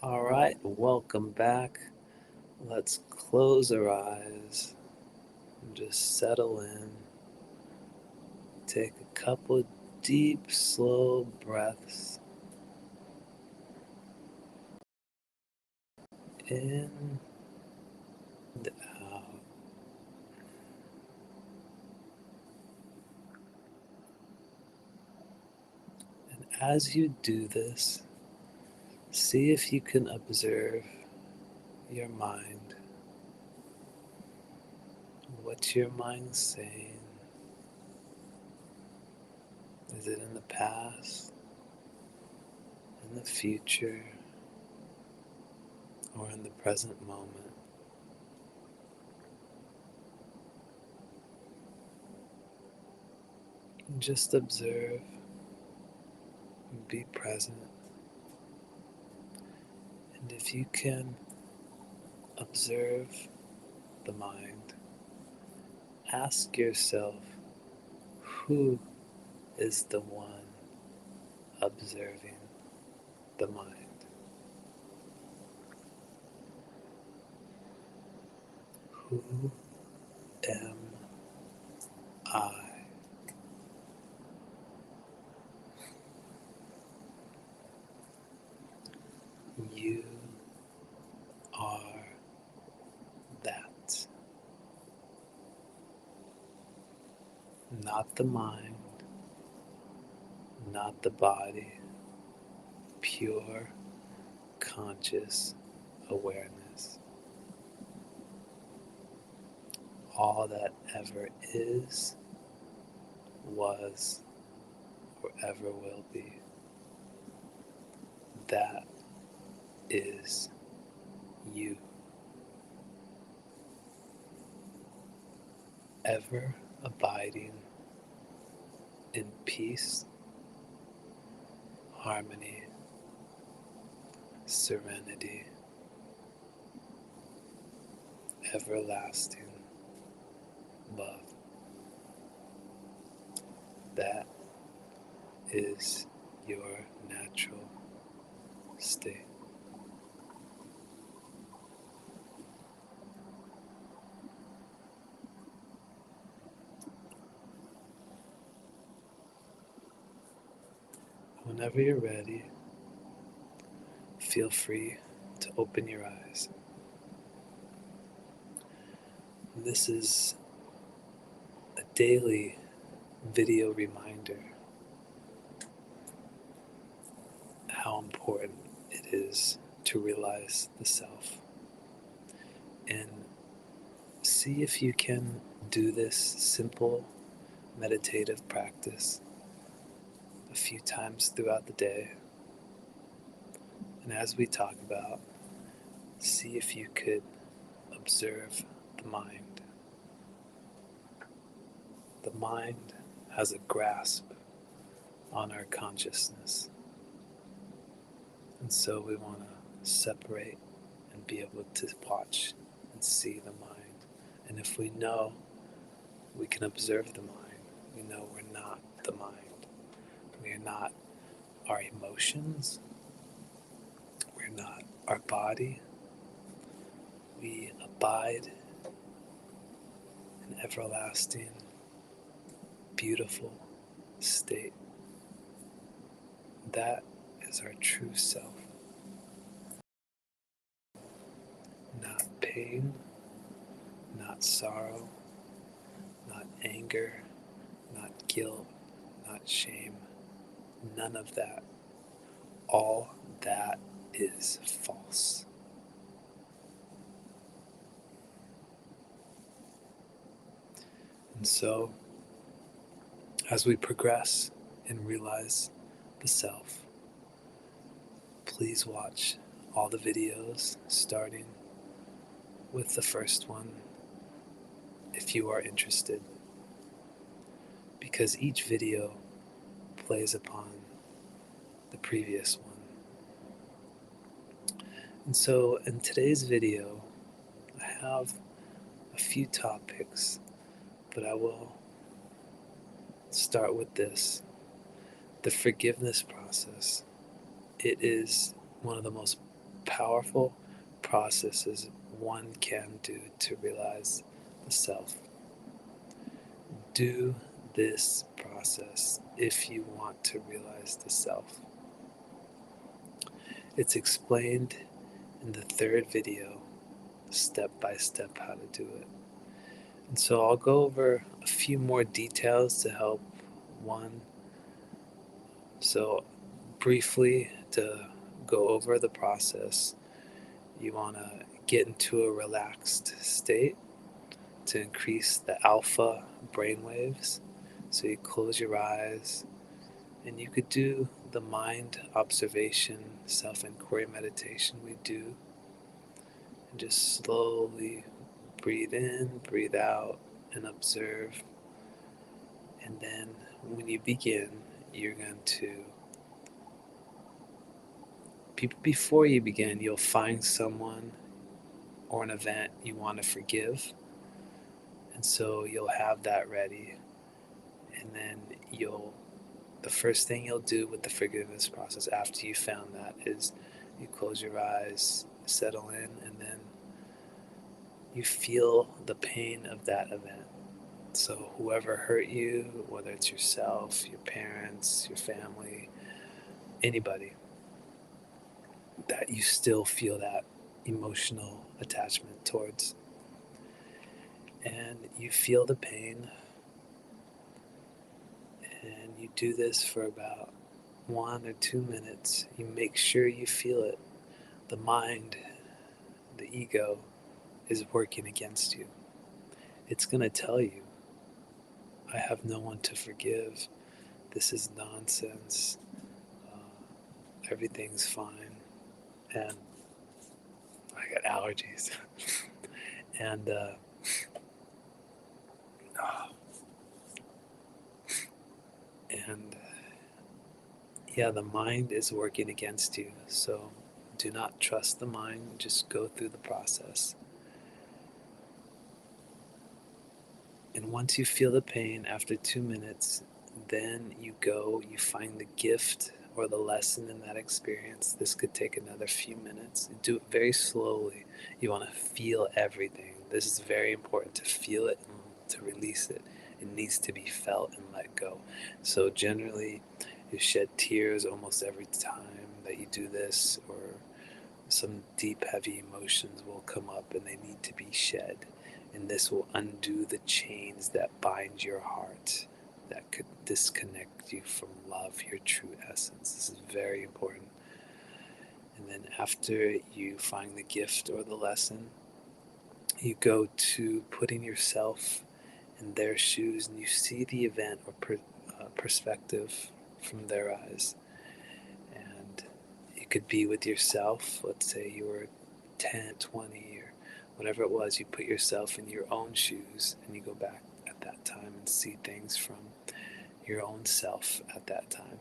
All right, welcome back. Let's close our eyes and just settle in. Take a couple deep, slow breaths in and out. And as you do this, see if you can observe your mind. What's your mind saying? Is it in the past, in the future, or in the present moment? And just observe and be present. And if you can observe the mind, ask yourself, who is the one observing the mind? Who am I? You are that. Not the mind, not the body, pure conscious awareness. All that ever is, was, or ever will be. That is you. Ever abiding in peace, harmony, serenity, everlasting love. That is your natural state. Whenever you're ready, feel free to open your eyes. This is a daily video reminder how important it is to realize the self, and see if you can do this simple meditative practice a few times throughout the day. And as we talk about, see if you could observe the mind. The mind has a grasp on our consciousness. And so we want to separate and be able to watch and see the mind. And if we know we can observe the mind, we know we're not the mind. We are not our emotions. We're not our body. We abide in everlasting, beautiful state. That is our true self. Not pain, not sorrow, not anger, not guilt, not shame. None of that. All that is false. And so, as we progress and realize the self, please watch all the videos, starting with the first one if you are interested, because each video plays upon the previous one. And so in today's video, I have a few topics, but I will start with this: the forgiveness process. It is one of the most powerful processes one can do to realize the self. Do this process if you want to realize the self. It's explained in the third video, step by step, how to do it. And so I'll go over a few more details to help one. So briefly, to go over the process, you want to get into a relaxed state to increase the alpha brainwaves. So you close your eyes and you could do the mind observation, self inquiry meditation we do, and just slowly breathe in, breathe out, and observe. And then when you begin, you're going to, before you begin, you'll find someone or an event you want to forgive. And so you'll have that ready. And then the first thing you'll do with the forgiveness process after you found that is you close your eyes, settle in, and then you feel the pain of that event. So whoever hurt you, whether it's yourself, your parents, your family, anybody, that you still feel that emotional attachment towards. And you feel the pain, and you do this for about 1 or 2 minutes. You make sure you feel it. The mind, the ego, is working against you. It's going to tell you, I have no one to forgive. This is nonsense. Everything's fine. And I got allergies. and oh, and yeah, the mind is working against you. So do not trust the mind. Just go through the process. And once you feel the pain after 2 minutes, then you find the gift or the lesson in that experience. This could take another few minutes. Do it very slowly. You want to feel everything. This is very important, to feel it and to release it. It needs to be felt and let go. So generally, you shed tears almost every time that you do this, or some deep, heavy emotions will come up and they need to be shed. And this will undo the chains that bind your heart, that could disconnect you from love, your true essence. This is very important. And then after you find the gift or the lesson, you go to putting yourself in their shoes and you see the event or perspective from their eyes. And it could be with yourself. Let's say you were 10, 20, or whatever it was. You put yourself in your own shoes and you go back at that time and see things from your own self at that time.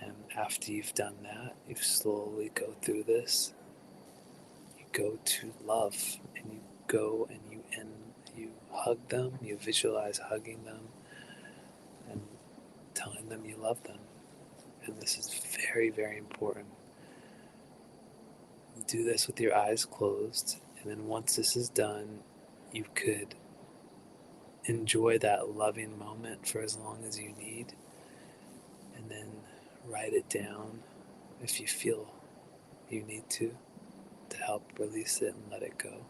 And after you've done that, you slowly go through this. You go to love, and you go and you hug them. You visualize hugging them and telling them you love them. And this is very, very important. Do this with your eyes closed, and then once this is done, you could enjoy that loving moment for as long as you need, and then write it down if you feel you need to help release it and let it go.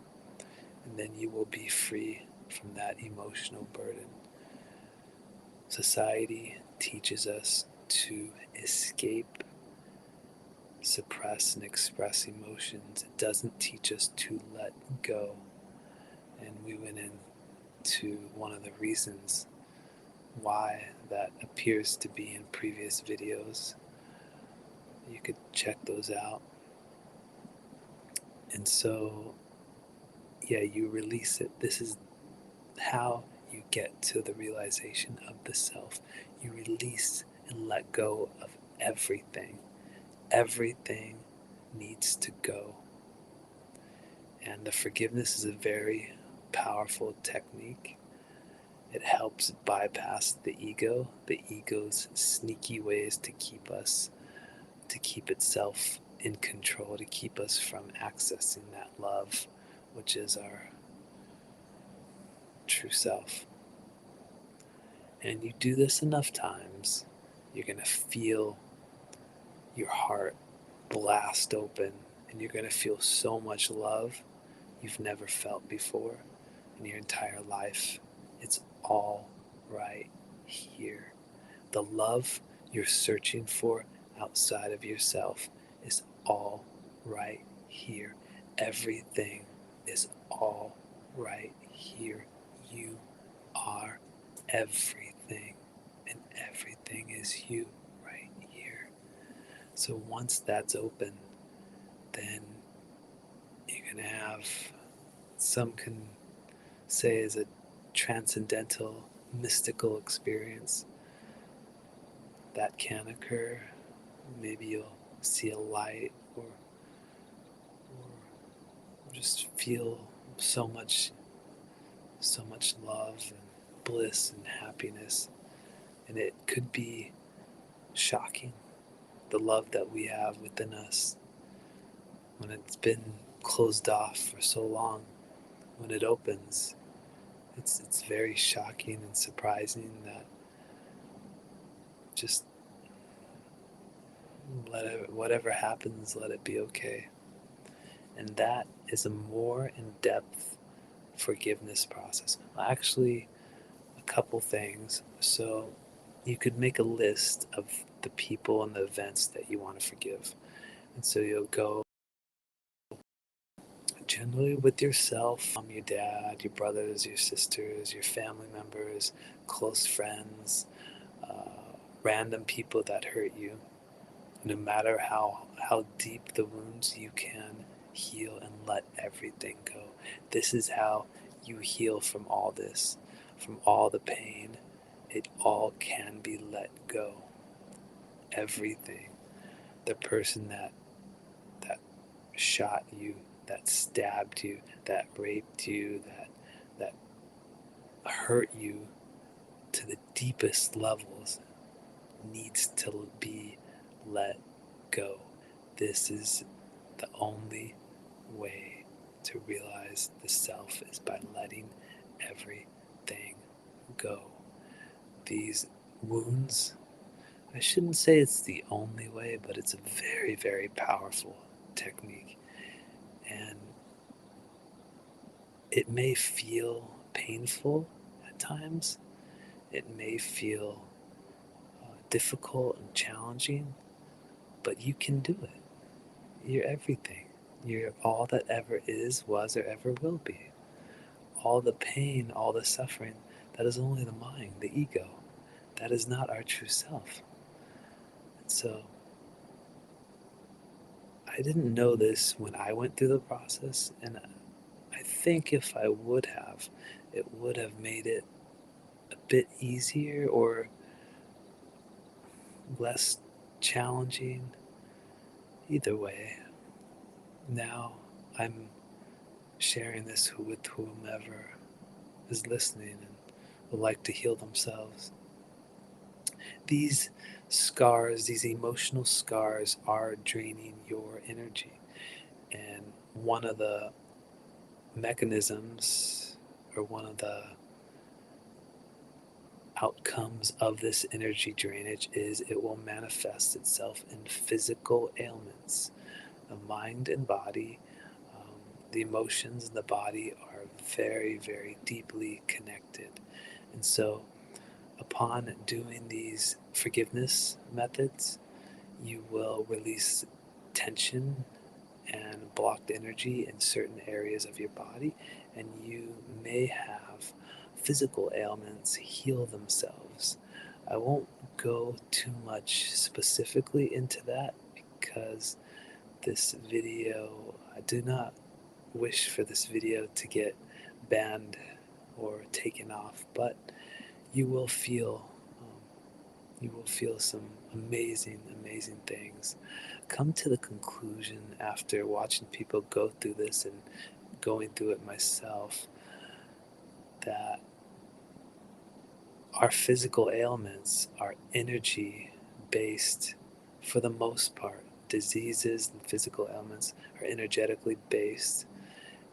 And then you will be free from that emotional burden. Society teaches us to escape, suppress, and express emotions. It doesn't teach us to let go. And we went into one of the reasons why that appears to be in previous videos. You could check those out. And so, yeah, you release it. This is how you get to the realization of the self. You release and let go of everything. Everything needs to go. And the forgiveness is a very powerful technique. It helps bypass the ego's sneaky ways to keep itself in control to keep us from accessing that love, which is our true self. And you do this enough times, you're going to feel your heart blast open, and you're going to feel so much love you've never felt before in your entire life. It's all right here. The love you're searching for outside of yourself is all right here. Everything is all right here. You are everything, and everything is you right here. So once that's open, then you're going to have, some can say, is a transcendental, mystical experience that can occur. Maybe you'll see a light, or just feel so much love and bliss and happiness. And it could be shocking, the love that we have within us when it's been closed off for so long. When it opens, it's very shocking and surprising that just whatever happens, let it be okay. And that is a more in-depth forgiveness process. Actually, a couple things. So you could make a list of the people and the events that you want to forgive. And so you'll go generally with yourself, your dad, your brothers, your sisters, your family members, close friends, random people that hurt you. No matter how deep the wounds, you can heal and let everything go. This is how you heal from all this, from all the pain. It all can be let go. Everything. The person that shot you, that stabbed you, that raped you, that hurt you to the deepest levels needs to be let go. This is the only way to realize the self, is by letting everything go. These wounds, I shouldn't say it's the only way, but it's a very, very powerful technique. And it may feel painful at times, it may feel difficult and challenging, but you can do it. You're everything. You're all that ever is, was, or ever will be. All the pain, all the suffering, that is only the mind, the ego. That is not our true self. And so I didn't know this when I went through the process, and I think if I would have, it would have made it a bit easier or less challenging. Either way, now I'm sharing this with whomever is listening and would like to heal themselves. These scars, these emotional scars, are draining your energy. And one of the mechanisms, or one of the outcomes of this energy drainage, is it will manifest itself in physical ailments. The mind and body, the emotions and the body are very, very deeply connected. And so, upon doing these forgiveness methods, you will release tension and blocked energy in certain areas of your body, and you may have physical ailments heal themselves. I won't go too much specifically into that because this video, I do not wish for this video to get banned or taken off, but you will feel some amazing, amazing things. Come to the conclusion after watching people go through this and going through it myself, that our physical ailments are energy based for the most part. diseases and physical ailments are energetically based,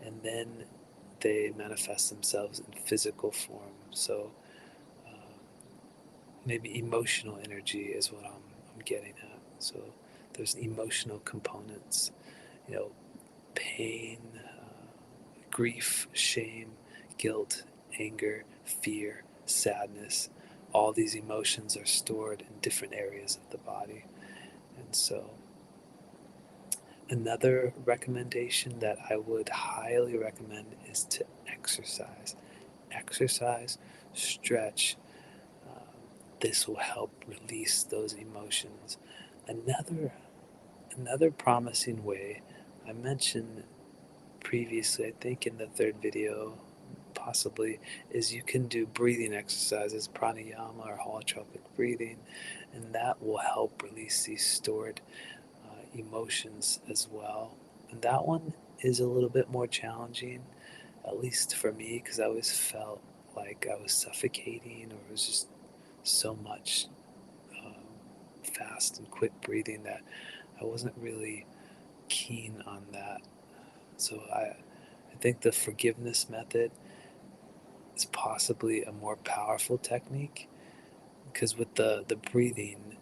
and then they manifest themselves in physical form. So maybe emotional energy is what I'm getting at. So there's emotional components, you know, pain, grief, shame, guilt, anger, fear, sadness. All these emotions are stored in different areas of the body. And so another recommendation that I would highly recommend is to exercise. Exercise, stretch. Um, this will help release those emotions. Another promising way I mentioned previously, I think in the third video, possibly, is you can do breathing exercises, pranayama or holotropic breathing, and that will help release these stored emotions as well. And that one is a little bit more challenging, at least for me, because I always felt like I was suffocating, or it was just so much um, fast and quick breathing that I wasn't really keen on that. So I think the forgiveness method is possibly a more powerful technique, because with the breathing,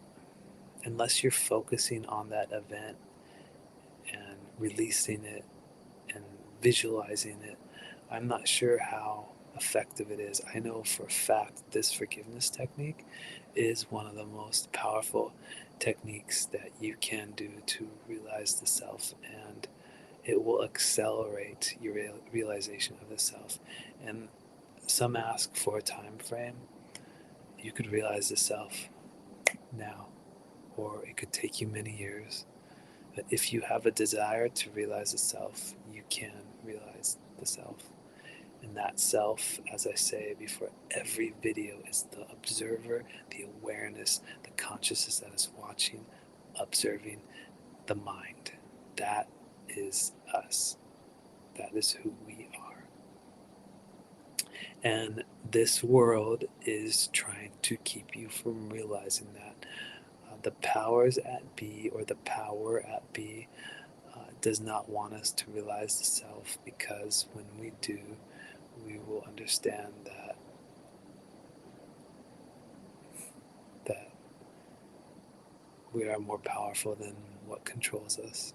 unless you're focusing on that event and releasing it and visualizing it, I'm not sure how effective it is. I know for a fact this forgiveness technique is one of the most powerful techniques that you can do to realize the self, and it will accelerate your realization of the self. And some ask for a time frame. You could realize the self now, or it could take you many years. But if you have a desire to realize the self, you can realize the self. And that self, as I say before every video, is the observer, the awareness, the consciousness that is watching, observing the mind. That is us. That is who we are. And this world is trying to keep you from realizing that. The powers at B, or the power at B, does not want us to realize the self, because when we do, we will understand that we are more powerful than what controls us,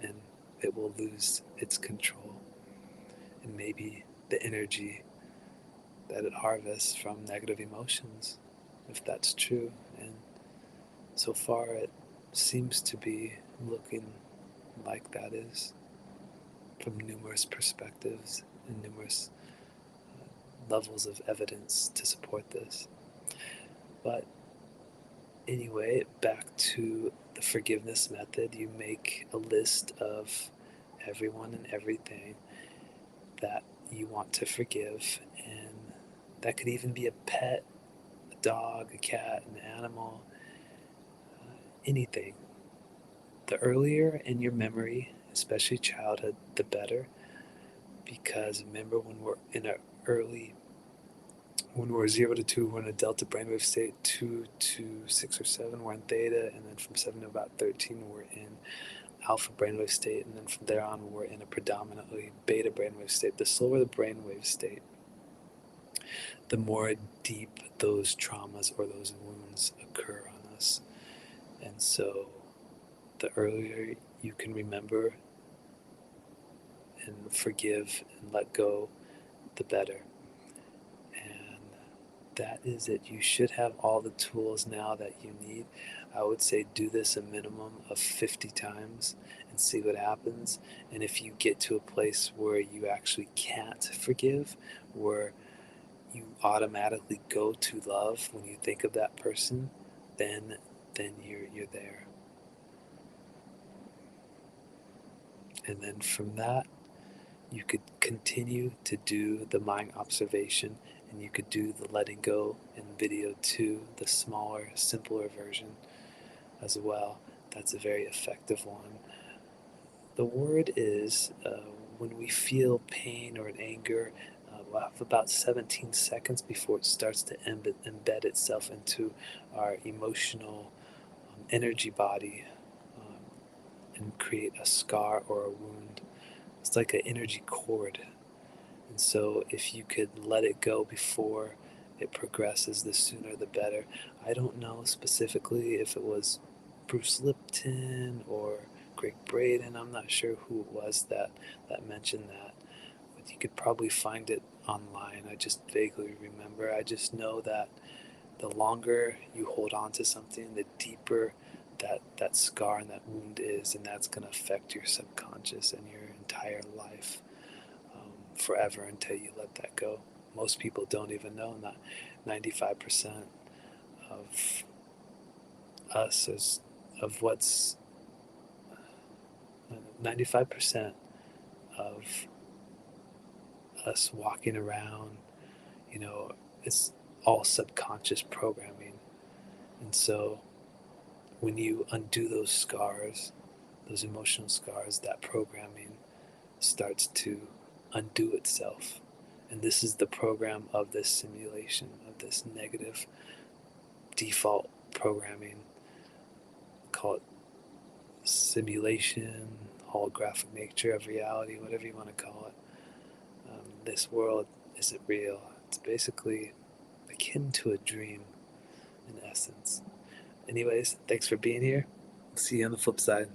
and it will lose its control, and maybe the energy that it harvests from negative emotions, if that's true. And so far it seems to be looking like that is, from numerous perspectives and numerous levels of evidence to support this. But anyway, back to the forgiveness method. You make a list of everyone and everything that you want to forgive, and that could even be a pet, a dog, a cat, an animal, anything. The earlier in your memory, especially childhood, the better, because remember, when we're 0 to 2, we're in a delta brainwave state. 2 to 6 or 7, we're in theta, and then from 7 to about 13, we're in alpha brainwave state, and then from there on, we're in a predominantly beta brainwave state. The slower the brainwave state, the more deep those traumas or those wounds occur on us. And so the earlier you can remember and forgive and let go, the better. And that is it. You should have all the tools now that you need. I would say do this a minimum of 50 times and see what happens. And if you get to a place where you actually can't forgive, where you automatically go to love when you think of that person, then you're there. And then from that, you could continue to do the mind observation, and you could do the letting go in video 2, the smaller, simpler version as well. That's a very effective one. The word is when we feel pain or an anger, we'll have about 17 seconds before it starts to embed itself into our emotional energy body. and create a scar or a wound. It's like an energy cord. And so if you could let it go before it progresses, the sooner the better. I don't know specifically if it was Bruce Lipton or Greg Braden. I'm not sure who it was that mentioned that. But you could probably find it online. I just vaguely remember. I just know that the longer you hold on to something, the deeper that scar and that wound is, and that's going to affect your subconscious and your entire life forever until you let that go. Most people don't even know that 95% of us is of what's 95% of us walking around, you know, it's all subconscious programming. And so when you undo those scars, those emotional scars, that programming starts to undo itself. And this is the program of this simulation, of this negative default programming. Call it simulation, holographic nature of reality, whatever you want to call it. This world isn't real. It's basically akin to a dream in essence. Anyways, thanks for being here. See you on the flip side.